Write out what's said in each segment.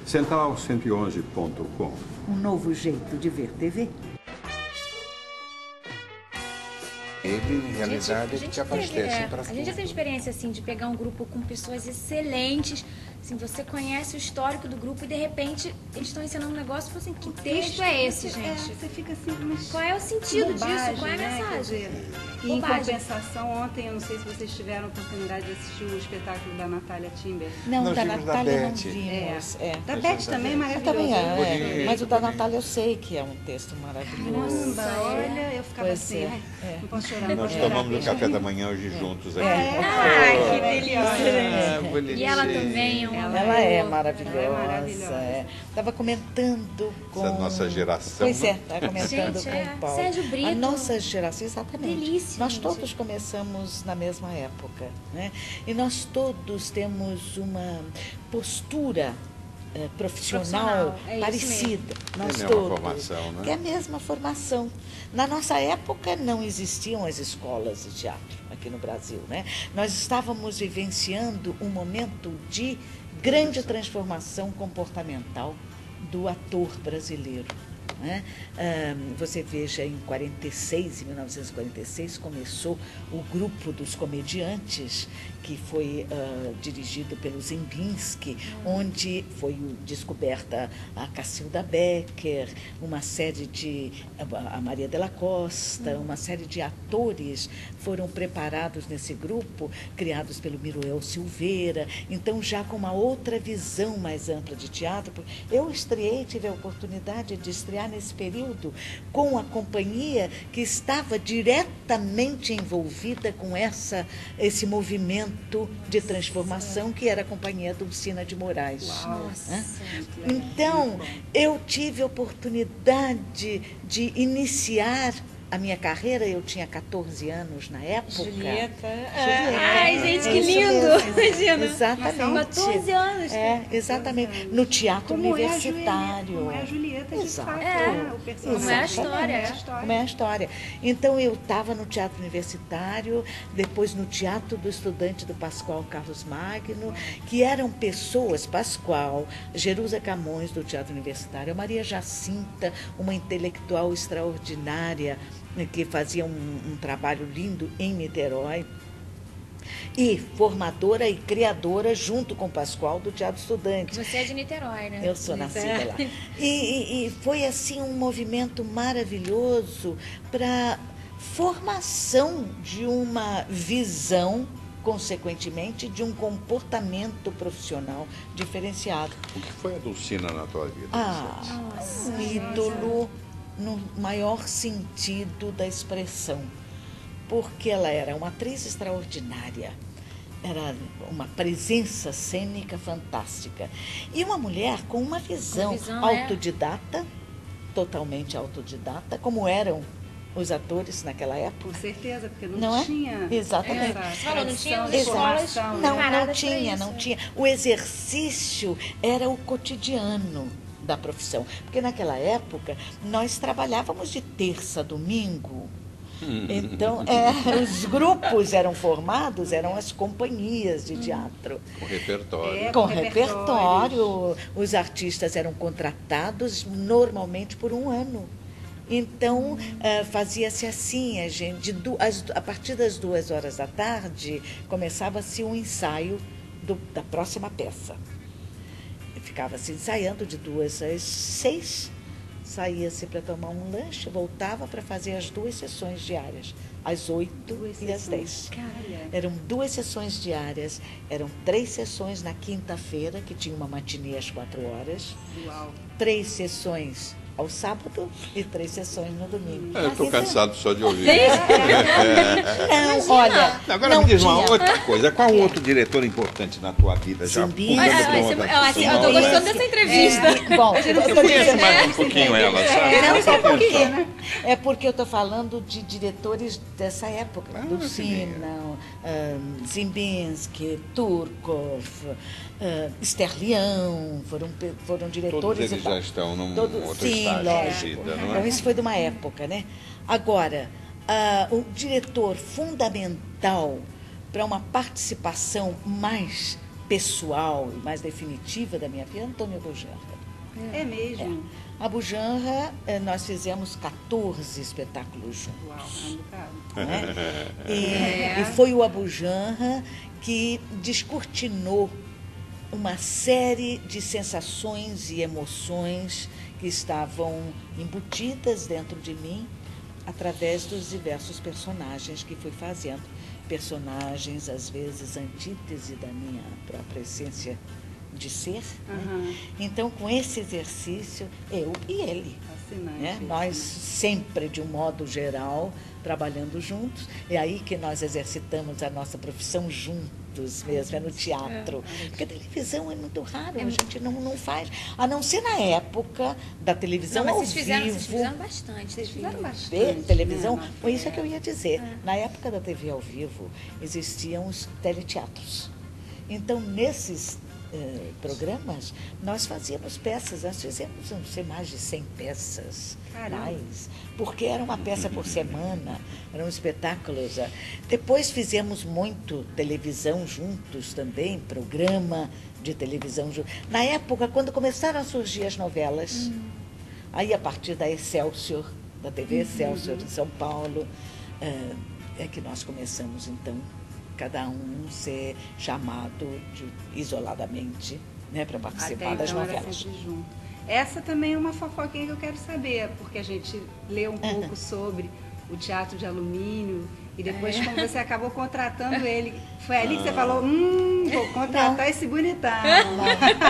Central111.com. Um novo jeito de ver TV. Ele, em realidade, a gente te abastece para A gente já teve experiência, assim, de pegar um grupo com pessoas excelentes, assim, você conhece o histórico do grupo e, de repente, eles estão ensinando um negócio e fala assim, que texto é esse, gente? Você fica assim, mas Qual é o sentido bobagem, disso? Qual é a né? Quer mensagem? dizer, e em compensação, ontem, eu não sei se vocês tiveram a oportunidade de assistir o espetáculo da Natália Timber. Não, Nós da vimos da Natália não Beth. vimos. Da Beth também é maravilhoso. Também Gostei. mas o da Natália eu sei que é um texto maravilhoso. Caramba, olha, eu ficava Pois assim, é, ai, não posso chorar. Nós tomamos o café da manhã hoje juntos aqui. Que delícia! Bonitinho. E ela também é uma... Ela é maravilhosa. Ela é maravilhosa. Estava comentando com... Essa nossa geração. Pois é, né? estava comentando Gente, com o Paulo. Sérgio Brito. A nossa geração, exatamente. Delícia, Nós gente. todos começamos na mesma época, né? E nós todos temos uma postura profissional Profissional, é isso parecida. É Nós a mesma todos. formação, né? Que é a mesma formação. Na nossa época não existiam as escolas de teatro aqui no Brasil, né? Nós estávamos vivenciando um momento de grande transformação comportamental do ator brasileiro, né? Você veja, em 1946, começou o grupo dos comediantes, que foi dirigido pelo Zimbinski, onde foi descoberta a Cacilda Becker, uma série de... a Maria Della Costa, uma série de atores foram preparados nesse grupo, criados pelo Miroel Silveira, então já com uma outra visão mais ampla de teatro. Eu tive a oportunidade de estrear nesse período com a companhia que estava diretamente envolvida com esse movimento de transformação, que era a Companhia Dulcina de Moraes. Nossa. Então, eu tive a oportunidade de iniciar a minha carreira. Eu tinha 14 anos na época. Julieta. Ai, gente, que Isso lindo! mesmo. Imagina. Exatamente. 14 anos. Exatamente. No teatro universitário. Como é a Julieta, de Exato. fato, o personagem. Como é a história. Como é a história. Então, eu estava no teatro universitário, depois no Teatro do Estudante do Pascoal Carlos Magno, que eram pessoas, Pascoal, Jerusa Camões do Teatro Universitário, a Maria Jacinta, uma intelectual extraordinária, que fazia um trabalho lindo em Niterói, e formadora e criadora, junto com o Pascoal, do Teatro Estudante. Você é de Niterói, né? Eu sou nascida lá. E foi assim um movimento maravilhoso para formação de uma visão, consequentemente, de um comportamento profissional diferenciado. O que foi a Dulcina na tua vida? Um ídolo no maior sentido da expressão, porque ela era uma atriz extraordinária, era uma presença cênica fantástica e uma mulher com uma visão autodidata, totalmente autodidata, como eram os atores naquela época. Com certeza, porque Não tinha... Exatamente. Você falou, não tinha tradição de escolas formação, Não preparadas pra isso, não né? tinha. O exercício era o cotidiano da profissão, porque naquela época nós trabalhávamos de terça a domingo. Então, os grupos eram formados, eram as companhias de teatro. Com repertório. Com repertório. Os artistas eram contratados normalmente por um ano. Então, fazia-se assim, a partir das 2 horas da tarde, começava-se um ensaio da próxima peça. Ficava-se ensaiando de 2 às 6, saía-se para tomar um lanche, voltava para fazer as 2 sessões diárias, às 8 e às 10. Eram 2 sessões diárias, eram 3 sessões na quinta-feira, que tinha uma matinê às 4 horas, 3 sessões ao sábado e 3 sessões no domingo. Eu estou cansado só de ouvir. Não, olha, Agora não me diz uma tinha. outra coisa. Qual outro diretor importante na tua vida? Já Zimbinski. pulando pra outra Eu tô gostando dessa entrevista. Bom, Eu conheço mais um pouquinho ela, sabe? É porque eu estou falando de diretores dessa época. Dulcina, Zimbinski, Turkov, Sterlião, foram diretores. Todos eles e tal. já estão num outro Sim, estágio da lógico. vida, não é? Então, isso foi de uma época, né? Agora, o diretor fundamental para uma participação mais pessoal e mais definitiva da minha vida, Antônio Abujanra. É mesmo? Abujanra, nós fizemos 14 espetáculos juntos. Uau, é um bocado. Né? E foi o Abujanra que descortinou uma série de sensações e emoções que estavam embutidas dentro de mim através dos diversos personagens que fui fazendo. Personagens, às vezes, antítese da minha própria essência de ser. Né? Então, com esse exercício, eu e ele. Fascinante. Né? Nós sempre, de um modo geral, trabalhando juntos. É aí que nós exercitamos a nossa profissão juntos mesmo, é no teatro. Porque a televisão é muito raro, a gente não faz. A não ser na época da televisão ao vocês vivo. fizeram bastante. Vocês fizeram bastante. Ver televisão, né? foi isso que eu ia dizer. Na época da TV ao vivo, existiam os teleteatros. Então, nesses programas, nós fazíamos peças, nós fizemos, não sei, mais de 100 peças. Caramba. Mais, porque era uma peça por semana, eram espetáculos. Depois fizemos muito televisão juntos também, programa de televisão juntos. Na época, quando começaram a surgir as novelas, aí a partir da Excelsior, da TV Excelsior de São Paulo, é que nós começamos, então, cada um ser chamado isoladamente, né, para participar das então era novelas. sempre junto. Essa também é uma fofoquinha que eu quero saber, porque a gente leu um pouco sobre o teatro de alumínio e depois como você acabou contratando ele. Foi ali que você falou, vou contratar esse bonitão.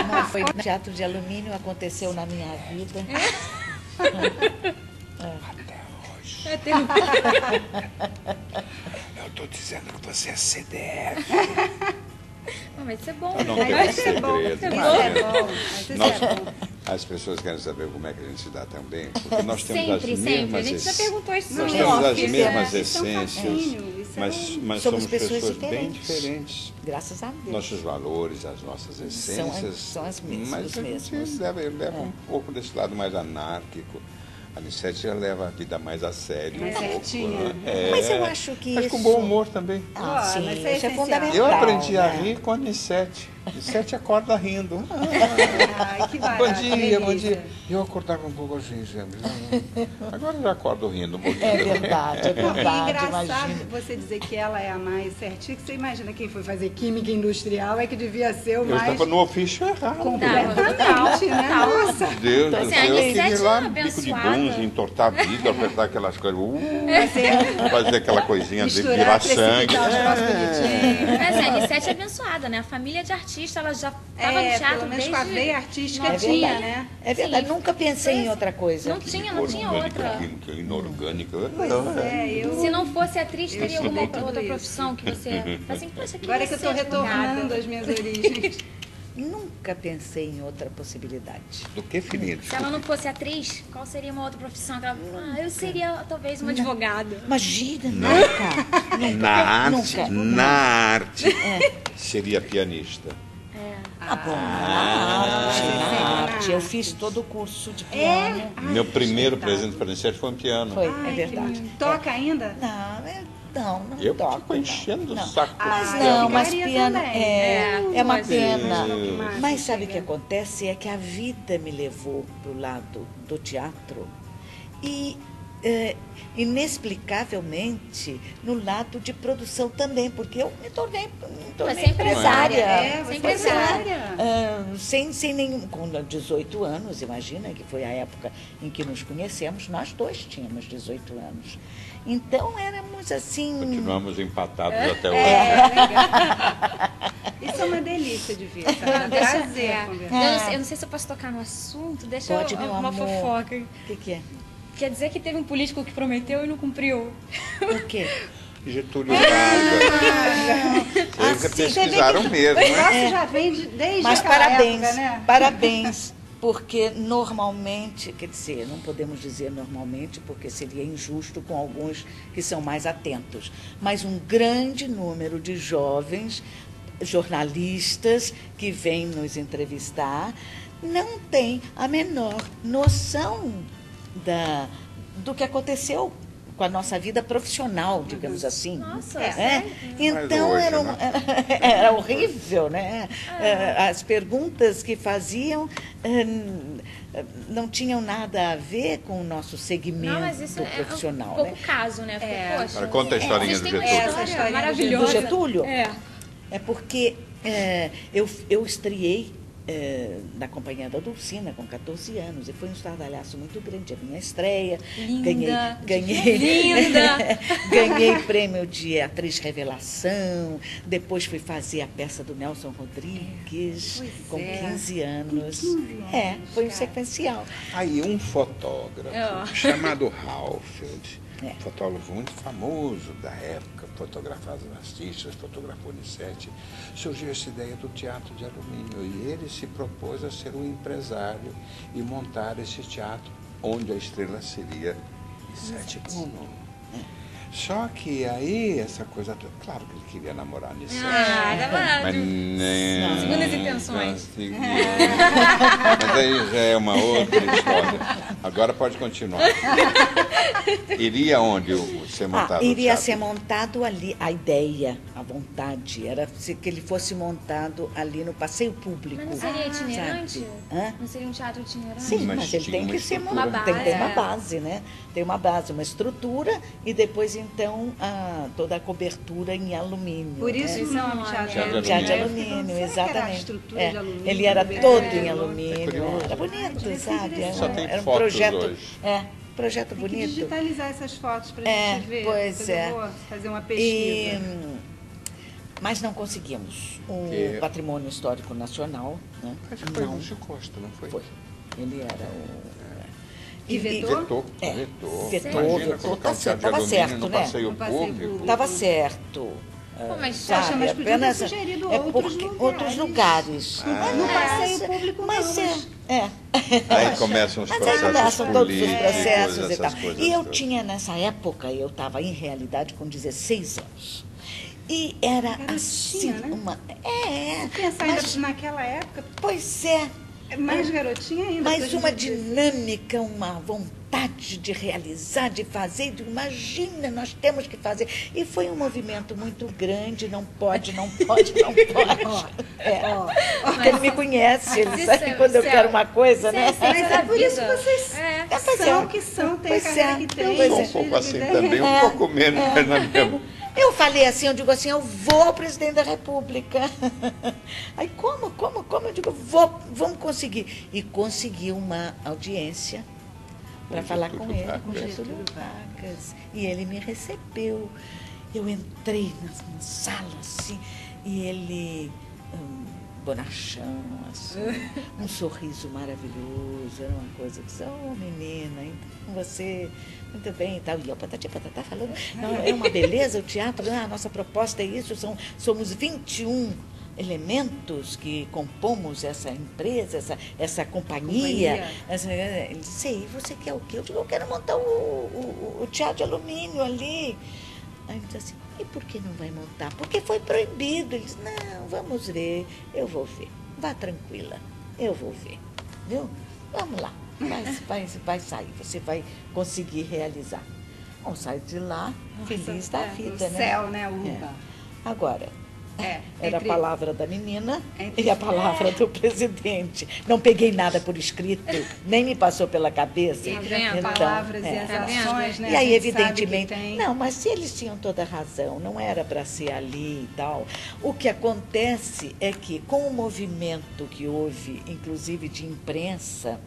Não foi no teatro de alumínio, aconteceu na minha vida. Até hoje. Eu estou dizendo que você é CDF. Mas isso é bom, Não né? tem Mas isso é bom, segredo. isso é Imagina. bom. Mas isso Nós- é bom. As pessoas querem saber como é que a gente se dá também, porque nós temos Sempre, as sempre. A mesmas gente já perguntou isso nós no temos off. as mesmas Isso é um essências, fascínio, isso é mas Somos somos pessoas pessoas bem diferentes. diferentes. Graças a Deus. Nossos valores, as nossas essências. São as mesmas, mas os a gente mesmos. leva um pouco desse lado mais anárquico. A Anissete já leva a vida mais a sério. Mais um pouco, certinha. né? Mas eu acho que Mas com isso- bom humor também. Ah, Ó, sim, mas isso é é essencial. fundamental. Eu aprendi a né? rir com a Anissete. Anissete acorda rindo. Ai, que barato. Bom dia, bom delícia. dia. Eu acordava um pouco assim, sempre. Agora eu já acordo rindo um pouquinho. É verdade, é Não, e verdade, engraçado imagina. você dizer que ela é a mais certinha, que você imagina quem foi fazer química industrial é que devia ser o Eu mais estava no ofício errado. completamente, né? Nossa! Deus do Assim, a céu, eu Anissete queria ir lá é no bico de abençoada. bunzo, entortar vidro, apertar aquelas coisas. Você Fazer aquela coisinha de misturar, virar sangue. precipitar os negócios bonitinhos. Mas a Anissete é abençoada, né? A família de artista, ela já estava no teatro pelo menos desde... com a veia artística É tinha, verdade. né? É verdade, Sim. nunca pensei em outra coisa. Não tinha outra. Química, inorgânica. Eu... Se não fosse atriz, teria estudei alguma tudo outra isso. profissão que você... Assim, poxa, Agora que eu estou retornando às minhas origens. Nunca pensei em outra possibilidade. Do que, filhinha? Se ela não fosse atriz, qual seria uma outra profissão? Que ela... eu seria talvez uma advogada. Imagina, nunca. Na arte, nunca. na arte, seria pianista. Bom, na arte. Eu fiz todo o curso de piano. Meu primeiro presente para a Anissete foi um piano. Foi, Ai, é que verdade. lindo. Toca ainda? Não Eu toco. fico enchendo o não. saco. Mas Ah, não, eu mas ficaria piano também. é uma Mas- pena. Mas- Mas sabe o que acontece? É que a vida me levou para o lado do teatro e, inexplicavelmente, no lado de produção também, porque eu me tornei Você é empresária. É, você é Sempre empresária. sem nenhum. Com 18 anos, imagina, que foi a época em que nos conhecemos, nós dois tínhamos 18 anos. Então éramos assim. Continuamos empatados até hoje. Isso é uma delícia de ver, sabe? É um Deixa- prazer é. conversar. Eu não sei se eu posso tocar no assunto. Deixa Pode, meu uma amor. fofoca. O que é? Quer dizer que teve um político que prometeu e não cumpriu. O quê? Getúlio Vargas. Vocês pesquisaram mesmo, O né? negócio já vem desde Mas aquela parabéns, época, né? parabéns, porque normalmente, quer dizer, não podemos dizer normalmente, porque seria injusto com alguns que são mais atentos, mas um grande número de jovens jornalistas que vêm nos entrevistar não tem a menor noção do que aconteceu com a nossa vida profissional, digamos assim. Nossa, Então hoje, era, né? era horrível, né? As perguntas que faziam não tinham nada a ver com o nosso segmento Não, mas isso profissional. é um pouco né? caso, né? Poxa, Agora, conta a historinha vocês do têm uma Getúlio. história Essa historinha do maravilhosa. Do Getúlio? É. Porque eu estreiei na companhia da Dulcina com 14 anos e foi um estardalhaço muito grande a minha estreia. Linda, Ganhei linda. ganhei prêmio de atriz revelação, depois fui fazer a peça do Nelson Rodrigues com 15 anos. Foi um sequencial. Aí um fotógrafo chamado Halfeld, fotógrafo muito famoso da época, fotografava os artistas, fotografou Unicete, surgiu essa ideia do teatro de alumínio e ele se propôs a ser um empresário e montar esse teatro onde a estrela seria Unicete Bruno. Só que aí, essa coisa, claro que ele queria namorar Unicete. Mas nem segundas intenções. conseguiu. Mas aí já é uma outra história. Agora pode continuar. Iria onde ser montado? Iria ser montado ali, a ideia, a vontade, era que ele fosse montado ali no passeio público. Mas não seria itinerante? Hã? Não seria um teatro itinerante? Sim, Mas mas ele tinha tem uma que ser estrutura. montado, tem que ter uma base, né? Tem uma base, uma estrutura e depois então toda a cobertura em alumínio. Por isso né? o nome Teatro Teatro de alumínio. alumínio, Será que era a exatamente. estrutura de alumínio, Ele era bem todo grande? em É alumínio, curioso. era bonito, sabe? Só tem Era um fotos projeto, hoje. projeto Tem que bonito. digitalizar essas fotos para a gente ver. Pois Depois é. eu vou fazer uma pesquisa. Mas não conseguimos o Que- patrimônio histórico nacional, né? Acho que foi Não, Lúcio Costa, não foi? foi. Ele era o... E vetou? Vetou. Vetou, Imagina vetou, colocar um teatro de tava alumínio certo, no né? passeio No passeio público. público. Estava certo. Pô, mas Sabe, mas podia ter apenas sugerido outros lugares. No passeio público Mas não, Aí começam os Mas aí processos começam todos os políticos, processos e tal. essas coisas E eu todas. tinha, nessa época, eu estava em realidade com 16 anos. E era Garotinha, assim, né? Pensar mas, ainda naquela época, pois é, mais garotinha ainda. mas porque uma a gente- dinâmica, uma vontade de realizar, de fazer, de imagina, nós temos que fazer. E foi um movimento muito grande, não pode. Porque ele me conhece, ele Mas sabe isso é- quando eu isso é- quero uma coisa, né? isso é- Mas é por isso que vida. vocês Pois são é. o que são, tem a Pois carreira é. que tem. Pois Eu sou é. um pouco assim Vida também, um pouco menos, mas na mesma. Eu falei assim, eu digo assim, eu vou ao presidente da República. Aí como? Eu digo, vamos conseguir. E consegui uma audiência para Com falar Getúlio com ele, Vargas. com Getúlio Vargas. E ele me recebeu. Eu entrei na sala, assim, e ele, bonachão, assim, um sorriso maravilhoso, era uma coisa que disse, menina, então você, muito bem e tal. E eu, patati, patatá, falando, não, é uma beleza o teatro, a nossa proposta é isso, somos 21 elementos que compomos essa empresa, essa companhia. Ele disse, e você quer o quê? Eu digo, eu quero montar o teatro de alumínio ali. Aí ele disse assim, e por que não vai montar? Porque foi proibido. Ele disse, não, vamos ver, eu vou ver. Vá tranquila, eu vou ver. Viu? Vamos lá, vai sair, você vai conseguir realizar. Bom, saio de lá, feliz da vida, no né? céu, né, Uba? Agora, era a entre- palavra da menina entre- e a palavra do presidente. Não peguei nada por escrito, nem me passou pela cabeça. Entre vendo? as palavras e as Tá vendo? ações, né? E aí, a gente sabe que evidentemente, tem. não, mas se eles tinham toda a razão, não era para ser ali e tal. O que acontece é que, com o movimento que houve, inclusive de imprensa,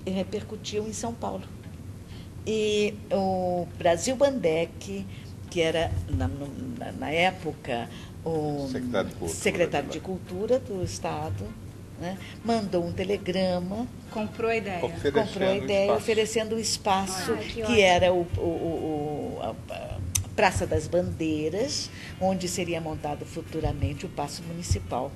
repercutiu em São Paulo. E o Brasil Bandeck, que era, na época, o secretário de Cultura do Estado, né, mandou um telegrama, Comprou a ideia. comprou a ideia, oferecendo um espaço Ai, que que ótimo. era a Praça das Bandeiras, onde seria montado futuramente o Paço Municipal.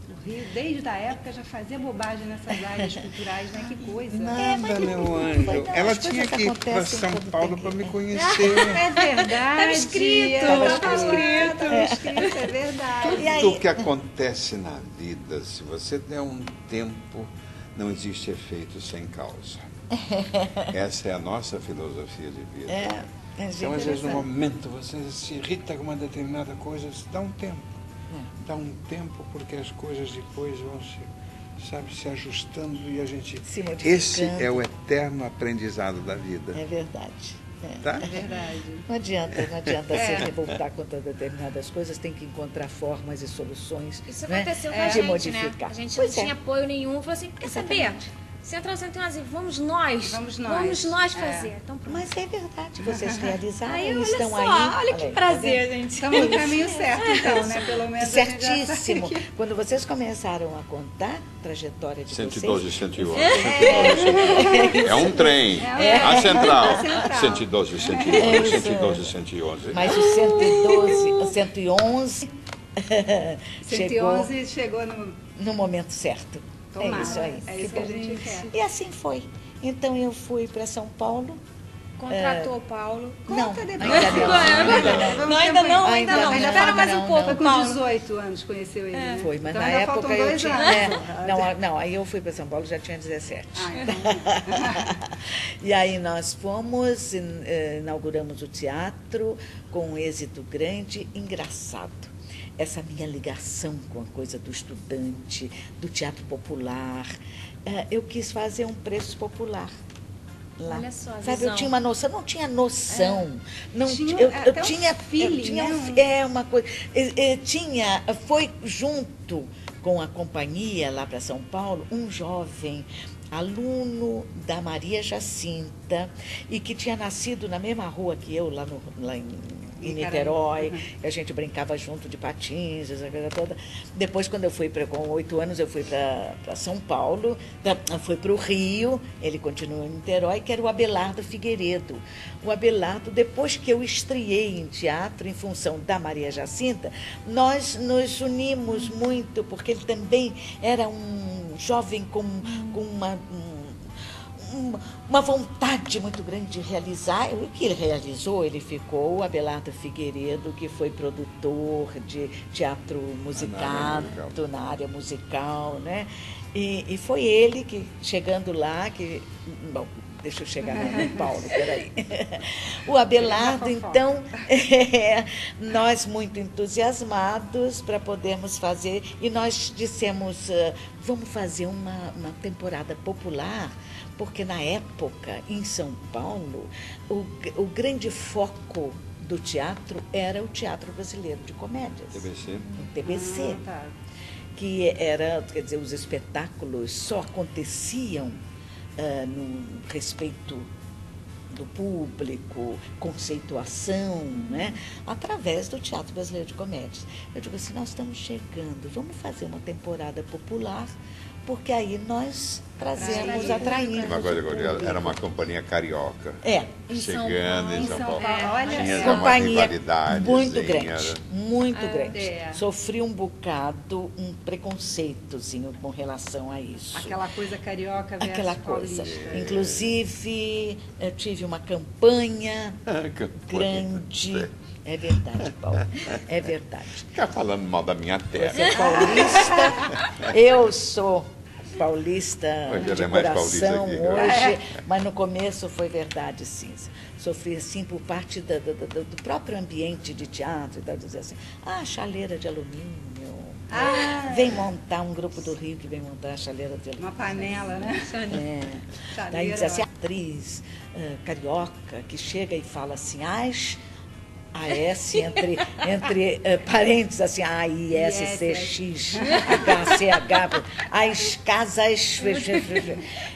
O Rio, desde a época, já fazia bobagem nessas áreas culturais, né? Que coisa. Nada, meu vai anjo. dar, Ela as tinha coisas que ir para acontecem São quando Paulo tem para que- me conhecer. É verdade. Tava escrito. Tava escrito, é verdade. E aí- Tudo que acontece na vida, se você der um tempo, não existe efeito sem causa. Essa é a nossa filosofia de vida. Então, às vezes, no momento, você se irrita com uma determinada coisa, dá um tempo. Dá um tempo, porque as coisas depois vão se ajustando e a gente... Esse é o eterno aprendizado da vida. É verdade. Tá? É verdade. Não adianta se revoltar contra determinadas coisas, tem que encontrar formas e soluções. Isso né? aconteceu com a de gente, modificar. né? A gente Pois não tinha apoio nenhum. Falou assim, quer saber? Central Centro vamos nós fazer. Então, pronto. Mas é verdade, vocês realizaram, Aí, estão só, aí. olha que prazer, gente. Estamos no caminho certo, então, né? Pelo menos Certíssimo. Quando vocês começaram a contar a trajetória de 112, vocês... 111. É um trem. A central. 112, 111, 112, 111. Mas o 112, o 111... 111 chegou no momento certo. Tomara, é isso aí. É isso que a gente quer. E assim foi. Então eu fui para São Paulo. Contratou o Paulo. Não, Conta depois. ainda não. Espera mais um pouco, Foi com Paulo. 18 anos conheceu ele, né? Foi, mas então na ainda época faltam eu 2 tinha... anos. Não, aí eu fui para São Paulo, já tinha 17. Então. E aí nós fomos, inauguramos o teatro com um êxito grande, engraçado. Essa minha ligação com a coisa do estudante, do teatro popular. Eu quis fazer um preço popular lá. Olha só, sabe, eu tinha uma noção, não tinha noção. Não Tinha eu até tinha feeling, eu tinha né? uma coisa. Foi junto com a companhia lá para São Paulo, um jovem aluno da Maria Jacinta e que tinha nascido na mesma rua que eu, lá em Niterói, a gente brincava junto de patins, essa coisa toda. Depois, quando eu fui, com 8 anos, eu fui para São Paulo, fui para o Rio, ele continuou em Niterói, que era o Abelardo Figueiredo. O Abelardo, depois que eu estreiei em teatro, em função da Maria Jacinta, nós nos unimos muito, porque ele também era um jovem com uma vontade muito grande de realizar. O que ele realizou, ele ficou o Abelardo Figueiredo, que foi produtor de teatro musicado, na área musical, né? E foi ele que, chegando lá, bom, deixa eu chegar no Paulo, peraí. O Abelardo, então, nós muito entusiasmados para podermos fazer, e nós dissemos, vamos fazer uma temporada popular, porque na época, em São Paulo, o grande foco do teatro era o Teatro Brasileiro de Comédias. TBC. O TBC. Tá. Que era, quer dizer, os espetáculos só aconteciam no respeito do público, conceituação, né? Através do Teatro Brasileiro de Comédias. Eu digo assim, nós estamos chegando, vamos fazer uma temporada popular, porque aí nós atraímos. Uma coisa, era uma companhia carioca. Chegando em São Paulo. Tinha uma rivalidade. Muito grande. Sofri um bocado, um preconceitozinho com relação a isso. Aquela coisa carioca versus Aquela coisa. paulista. Inclusive, eu tive uma campanha grande. É verdade, Paulo. É verdade. Ficar falando mal da minha terra. Você é paulista, eu sou paulista Hoje de é mais paulista coração aqui, hoje, mas no começo foi verdade, sim. Sofri assim por parte do próprio ambiente de teatro, dizer assim, chaleira de alumínio. Vem montar um grupo do Rio que vem montar a chaleira de alumínio. Uma panela, né? Daí diz assim, a atriz carioca que chega e fala assim, AS entre parênteses, assim, AISCX, HCH, as casas.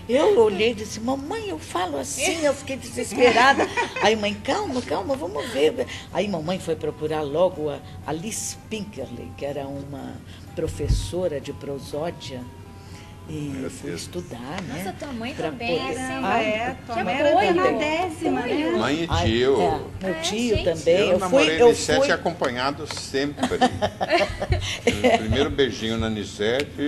Eu olhei e disse, mamãe, eu falo assim, eu fiquei desesperada. Aí, mãe, calma, vamos ver. Aí, mamãe foi procurar logo a Alice Pinkerley, que era uma professora de prosódia. E fui estudar, né? Nossa, tua mãe também, tua mãe era na 10ª, né? Mãe e tio. Meu tio também. Eu namorei Nissete acompanhado sempre. O primeiro beijinho na Nissete.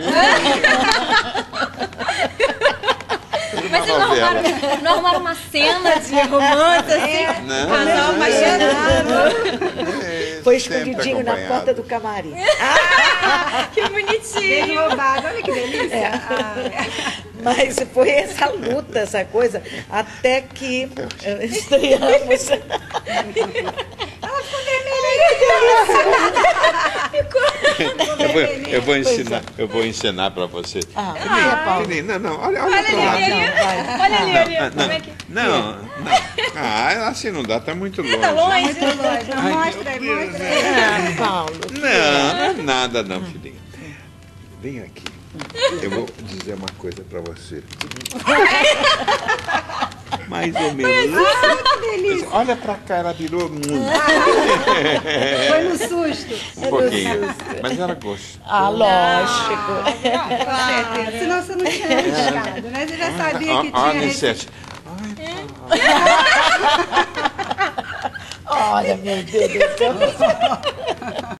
Mas vocês não arrumaram uma cena de romance, assim? Não. Casal apaixonado. Foi escondidinho na porta do camarim. Que bonitinho. Bem roubado, olha que delícia. Mas foi essa luta, essa coisa, até que estreamos. Ela ficou vermelha. Eu vou ensinar para você. Não, olha Olha para lá. ali. Como é que... Não. Assim não dá, tá muito longe. Tá longe? Muito longe. Não, mostra aí. Paulo. Não é nada não, filhinha. Vem aqui. Eu vou dizer uma coisa para você. Mais ou menos. Que delícia. Olha pra cá, ela virou muito. Foi no susto. Um pouquinho. Mas ela gostou. Lógico. Com certeza. Senão você não tinha arriscado, né? Você já sabia que tinha... Anissete. Olha, meu Deus do céu.